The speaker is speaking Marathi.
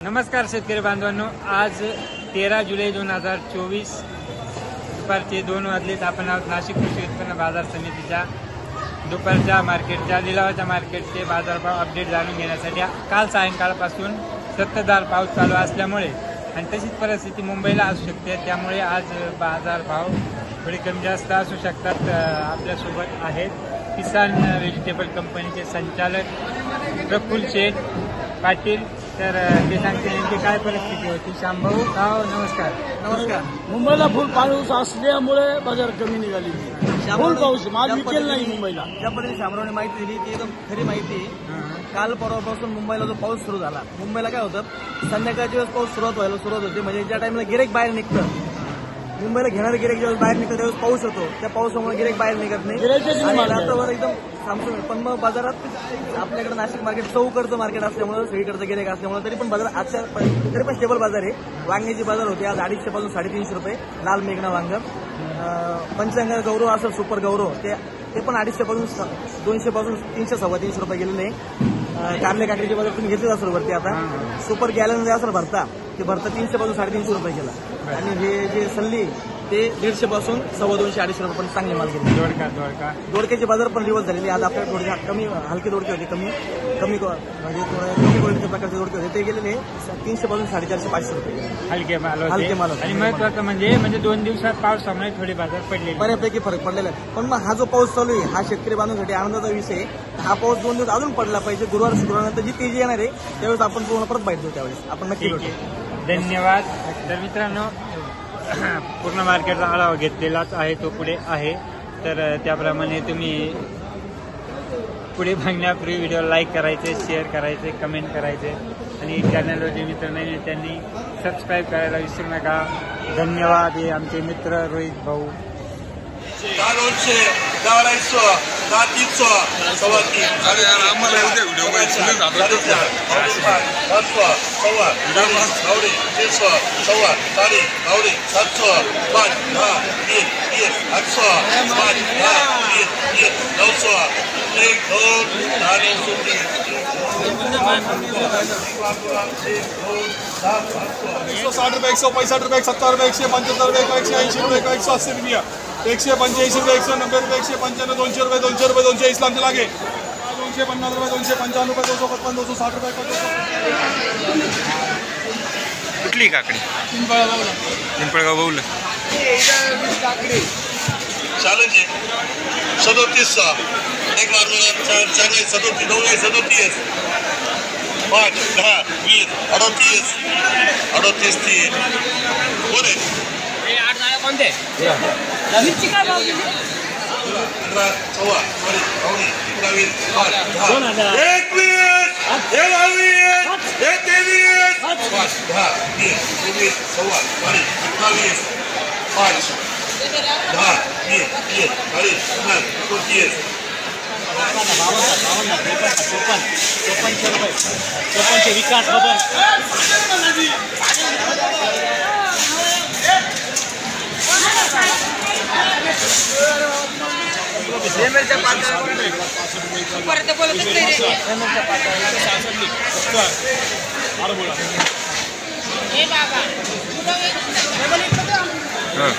नमस्कार शेतकरी बांधवांनो, आज 13 जुलै 2024 दुपारचे 2 वाजलेत. आपण आहोत नाशिक कृषी उत्पन्न बाजार समितीच्या दुपारच्या मार्केटच्या लिलावाच्या मार्केटचे बाजारभाव अपडेट जाणून घेण्यासाठी. काल सायंकाळपासून संततधार पाऊस चालू असल्यामुळे आणि तशीच परिस्थिती मुंबईला असू शकते, त्यामुळे आज बाजारभाव थोडे कमी जास्त असू शकतात. आपल्यासोबत आहेत किसान व्हेजिटेबल कंपनीचे संचालक प्रफुल्ल शेठ पाटील. तर ते सांगते नेमकी काय परिस्थिती होती. शामभाऊ गाव नमस्कार. नमस्कार. मुंबईला फुल पाऊस असल्यामुळे बाजार कमी निघाली. फुल पाऊस माल विकेल नाही मुंबईला. ज्या पद्धतीने शामरावने माहिती दिली ती एकदम खरी माहिती. काल परवापासून मुंबईला जो पाऊस सुरू झाला, मुंबईला काय होतं, संध्याकाळच्या वेळेस पाऊस सुरुवात होते. म्हणजे ज्या टाइमला गिरेक बाहेर निघतं, मुंबईला घेणारे गिरेक ज्यावेळेस बाहेर निघतं त्यावेळेस पाऊस होतो. त्या पावसामुळे गिरेक बाहेर निघत नाही आणि रात्रभर एकदम थांबतो. पण मग बाजारात आपल्याकडे नाशिक मार्केट चौकडचं मार्केट असल्यामुळे, सगळीकडचं गिरेक असल्यामुळे तरी पण बाजार आजच्या तरी पण स्टेबल बाजार आहे. वांग्याची बाजार होती आज 250 पासून 350 रुपये. लाल मेघना वांग, पंचांगा गौरव असेल सुपर गौरव ते पण 250 पासून 200 पासून 300 350 रुपये गेलेले. कारले काकडीची बाजार तुम्ही घेतलीच असेल वरती. आता सुपर गॅलन जे असेल भरता, ते भरता 300 पासून 350 रुपये गेला. आणि हे जे सल्ली ते 150 पासून 250 250 रुपये पण चांगले माल गेले. दोडक्याची बाजार पण रिवर्स झालेली. आज आपल्याकडे थोडे कमी हलके दोडके होते, कमी म्हणजे कमी क्वालिटीच्या प्रकारचे दोडके होते, ते गेलेले 300 पासून 450 500 रुपये हलके माल. आणि महत्वाचं म्हणजे 2 दिवसात पावसामुळे थोडे बाजार पडले, बऱ्यापैकी फरक पडलेला आहे. पण मग हा जो पाऊस चालू आहे हा शेतकरी बांधवांसाठी आनंदाचा विषय आहे. हा पाऊस 2 दिवस अजून पडला पाहिजे. गुरुवार शुक्रवारनंतर जी तेजी येणार आहे त्यावेळेस आपण पूर्ण परत बाईट देऊ. त्यावेळेस आपण नक्की धन्यवाद. तर मित्रांनो, पूर्ण मार्केटचा आढावा घेतलेलाच आहे, तो पुढे आहे. तर त्याप्रमाणे तुम्ही पुढे बघण्यापूर्वी व्हिडिओ लाईक करायचे, शेअर करायचे, कमेंट करायचे आणि चॅनलवर जे मित्र नाही त्यांनी सबस्क्राईब करायला विसरू नका. धन्यवाद. हे आमचे मित्र रोहित भाऊ. 200, 250, 300, 350. अरे यार आम्हाला उद्या व्हिडिओ मध्ये सुनील जातो. 500, 600, 300, 600, 700, 5, 10, 20, 800, 5, 10, 20, 900, 1, 2, 3, 160 रुपये, 165 रुपये, 170 रुपये, 175 रुपये, 180 रुपये, 180 रुपये, 185 रुपये, 190 रुपये, 195, 200 रुपये, 200 रुपये, 220 लांबचे लागे, 250 रुपये, 255 रुपये, 255, 260 रुपये. कुठली काकडी? पिंपळगाव बाऊला. चालेल 37, एक बार 37, 37, 37, 5, 10, 20, 38, 38, 3. कोण आहे? 15, 16, 19, 20, 21, 22, 23, 5, 10, 20, 21, 16, 20, 22, 5, 10, 20, 30, 40, 50, 40. 54 रुपये, 54 विकास भवन. हां